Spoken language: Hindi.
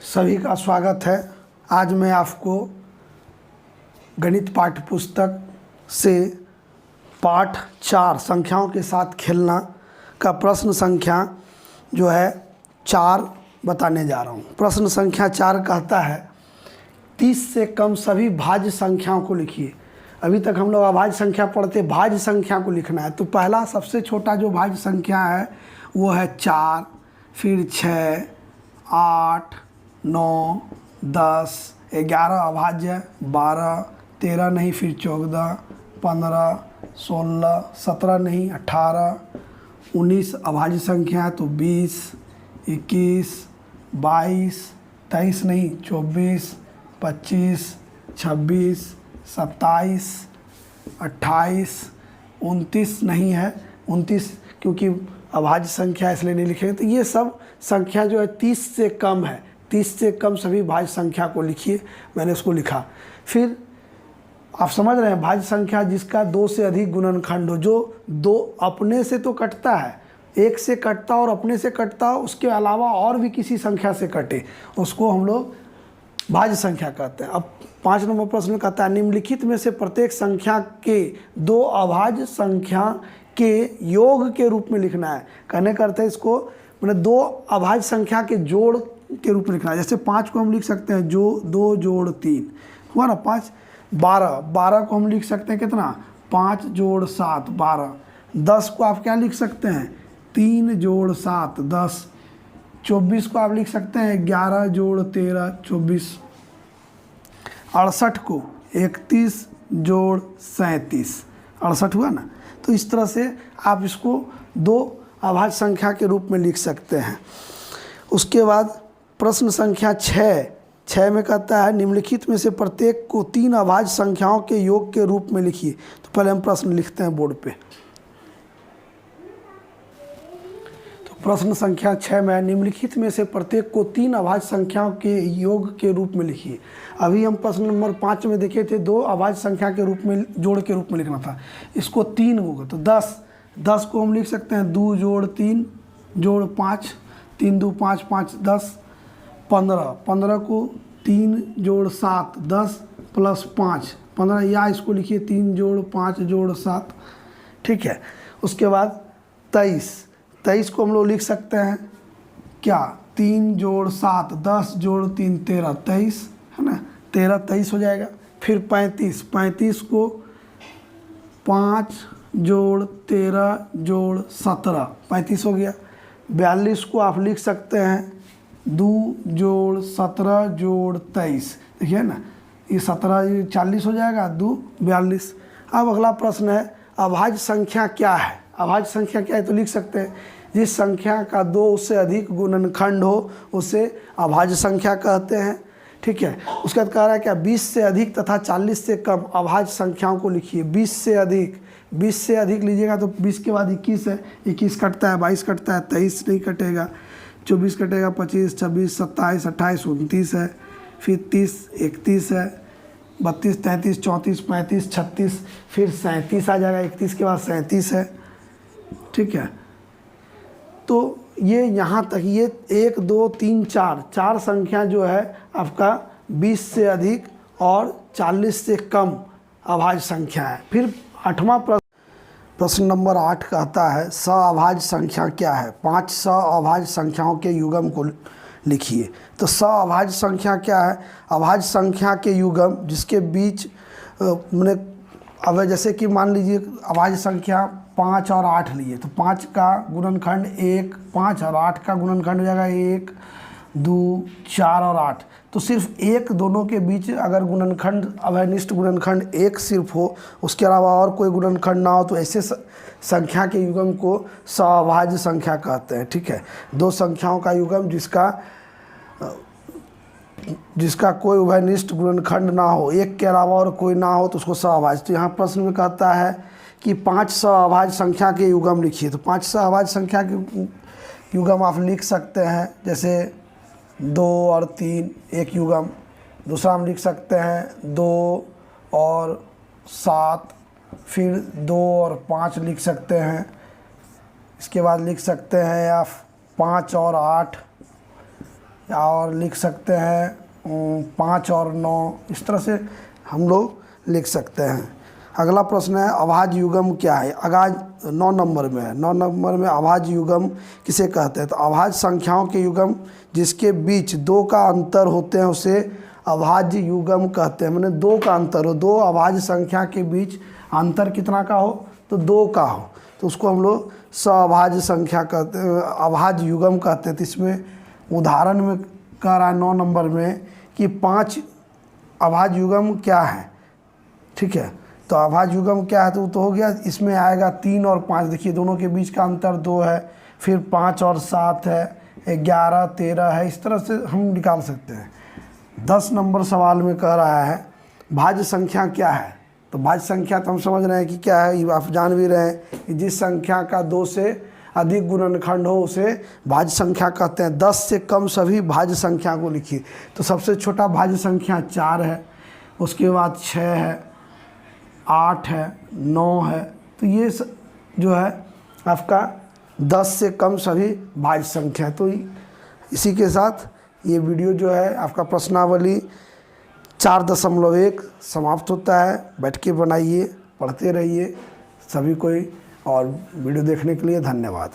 सभी का स्वागत है। आज मैं आपको गणित पाठ्य पुस्तक से पाठ 4 संख्याओं के साथ खेलना का प्रश्न संख्या जो है 4 बताने जा रहा हूँ। प्रश्न संख्या 4 कहता है 30 से कम सभी भाज्य संख्याओं को लिखिए। अभी तक हम लोग अभाज्य संख्या पढ़ते, भाज्य संख्या को लिखना है। तो पहला सबसे छोटा जो भाज्य संख्या है वो है 4, फिर 6, 8, 9, 10, 11 अभाज्य, 12, 13 नहीं, फिर 14, 15, 16, 17 नहीं, 18, 19 अभाज्य संख्या है तो 20, 21, 22, 23 नहीं, 24, 25, 26, 27, 28, 29 नहीं है, 29 क्योंकि अभाज्य संख्या इसलिए नहीं लिखेंगे। तो ये सब संख्या जो है 30 से कम है। 30 से कम सभी भाज्य संख्या को लिखिए। मैंने उसको लिखा। फिर आप समझ रहे हैं भाज्य संख्या जिसका 2 से अधिक गुणनखंड हो, जो 2 अपने से तो कटता है, 1 से कटता और अपने से कटता हो, उसके अलावा और भी किसी संख्या से कटे, उसको हम लोग भाज्य संख्या कहते हैं। अब 5 नंबर प्रश्न कहता है निम्नलिखित में से प्रत्येक संख्या के 2 अभाज्य संख्या के योग के रूप में लिखना है। कहने का अर्थ है इसको मैंने 2 अभाज्य संख्या के जोड़ के रूप में लिखना है। जैसे 5 को हम लिख सकते हैं जो 2 जोड़ 3 हुआ ना, 5, 12, 12 को हम लिख सकते हैं कितना, 5 जोड़ 7, 12, 10 को आप क्या लिख सकते हैं, 3 जोड़ 7, 10, 24 को आप लिख सकते हैं 11 जोड़ 13, 24, 68 को 31 जोड़ 37, 68 हुआ ना। तो इस तरह से आप इसको 2 अभाज्य संख्या के रूप में लिख सकते हैं। उसके बाद प्रश्न संख्या 6 में कहता है निम्नलिखित में से प्रत्येक को 3 अभाज्य संख्याओं के योग के रूप में लिखिए। तो पहले हम प्रश्न लिखते हैं बोर्ड पे। तो प्रश्न संख्या 6 में निम्नलिखित में से प्रत्येक को 3 अभाज्य संख्याओं के योग के रूप में लिखिए। अभी हम प्रश्न नंबर 5 में देखे थे 2 अभाज्य संख्या के रूप में, जोड़ के रूप में लिखना था। इसको 3 होगा तो 10 को हम लिख सकते हैं 2 जोड़ 3 जोड़ 5, 3 2 5, 5 10, 15 को 3 जोड़ 7, 10 प्लस 5, 15, या इसको लिखिए 3 जोड़ 5 जोड़ 7, ठीक है। उसके बाद 23 को हम लोग लिख सकते हैं क्या, 3 जोड़ 7, 10 जोड़ 3, 13, 23 है ना, 13 23 हो जाएगा। फिर 35 को 5 जोड़ 13 जोड़ 17, 35 हो गया। 42 को आप लिख सकते हैं 2 जोड़ 17 जोड़ 23, देखिए ना, ये 17 40 हो जाएगा, 2 42। अब अगला प्रश्न है अभाज्य संख्या क्या है। अभाज्य संख्या क्या है तो लिख सकते हैं जिस संख्या का 2 से अधिक गुणनखंड हो उसे अभाज्य संख्या कहते हैं, ठीक है। उसके बाद कह रहा है क्या 20 से अधिक तथा 40 से कम अभाज्य संख्याओं को लिखिए। 20 से अधिक लीजिएगा तो 20 के बाद 21 है, 21 कटता है, 22 कटता है, 23 नहीं कटेगा, 24 कटेगा, 25, 26, 27, 28, 29 है, फिर 30, 31 है, 32, 33, 34, 35, 36, फिर 37 आ जाएगा, 31 के बाद 37 है, ठीक है। तो ये यहाँ तक ये 1 2 3 4 संख्या जो है आपका 20 से अधिक और 40 से कम अभाज्य संख्या है। फिर 8वां प्रश्न नंबर 8 कहता है सअभाज्य संख्या क्या है। 5 सअभाज्य संख्याओं के युग्म को लिखिए। तो सअभाज्य संख्या क्या है, अभाज्य संख्या के युग्म जिसके बीच मैंने अब जैसे कि मान लीजिए अभाज्य संख्या 5 और 8 लिए तो 5 का गुणनखंड 1, 5 और 8 का गुणनखंड हो जाएगा 1 2 4 और 8। तो सिर्फ 1 दोनों के बीच अगर गुणनखंड अभयनिष्ठ गुणनखंड 1 सिर्फ हो, उसके अलावा और कोई गुणनखंड ना हो तो ऐसे संख्या के युग्म को सअभाज्य संख्या कहते हैं, ठीक है। 2 संख्याओं का युग्म जिसका कोई उभयनिष्ठ गुणनखंड ना हो, 1 के अलावा और कोई ना हो तो उसको सअभाज्य। तो यहाँ प्रश्न में कहता है कि 5 सअभाज्य संख्या के युग्म लिखिए। तो 5 सअभाज्य संख्या के युग्म आप लिख सकते हैं जैसे 2 और 3 एक युग्म, दूसरा हम लिख सकते हैं 2 और 7, फिर 2 और 5 लिख सकते हैं। इसके बाद लिख सकते हैं आप 5 और 8, या और लिख सकते हैं 5 और 9, इस तरह से हम लोग लिख सकते हैं। अगला प्रश्न है अभाज्य युग्म क्या है। आगाज 9 नंबर में है। 9 नंबर में अभाज्य युग्म किसे कहते हैं। तो अभाज्य संख्याओं के युग्म जिसके बीच 2 का अंतर होते हैं उसे अभाज्य युग्म कहते हैं। मैंने 2 का अंतर हो, 2 अभाज्य संख्या के बीच अंतर कितना का हो, तो 2 का हो, तो उसको हम लोग सअभाज्य संख्या कहते हैं, अभाज्य युग्म कहते हैं। तो इसमें उदाहरण में कह रहा है 9 नंबर में कि 5 अभाज्य युग्म क्या है। ठीक है, तो अभाज्य युग्म क्या है, तो हो गया। इसमें आएगा 3 और 5, देखिए दोनों के बीच का अंतर 2 है, फिर 5 और 7 है, 11 13 है, इस तरह से हम निकाल सकते हैं। 10 नंबर सवाल में कह रहा है भाज्य संख्या क्या है। तो भाज्य संख्या तो हम समझ रहे हैं कि क्या है, ये आप जान भी रहे हैं कि जिस संख्या का 2 से अधिक गुणनखंड हो उसे भाज्य संख्या कहते हैं। 10 से कम सभी भाज्य संख्या को लिखिए। तो सबसे छोटा भाज्य संख्या 4 है, उसके बाद 6 है, 8 है, 9 है। तो ये जो है आपका 10 से कम सभी भाज्य संख्या। तो इसी के साथ ये वीडियो जो है आपका प्रश्नावली 4.1 समाप्त होता है। बैठ के बनाइए, पढ़ते रहिए सभी कोई, और वीडियो देखने के लिए धन्यवाद।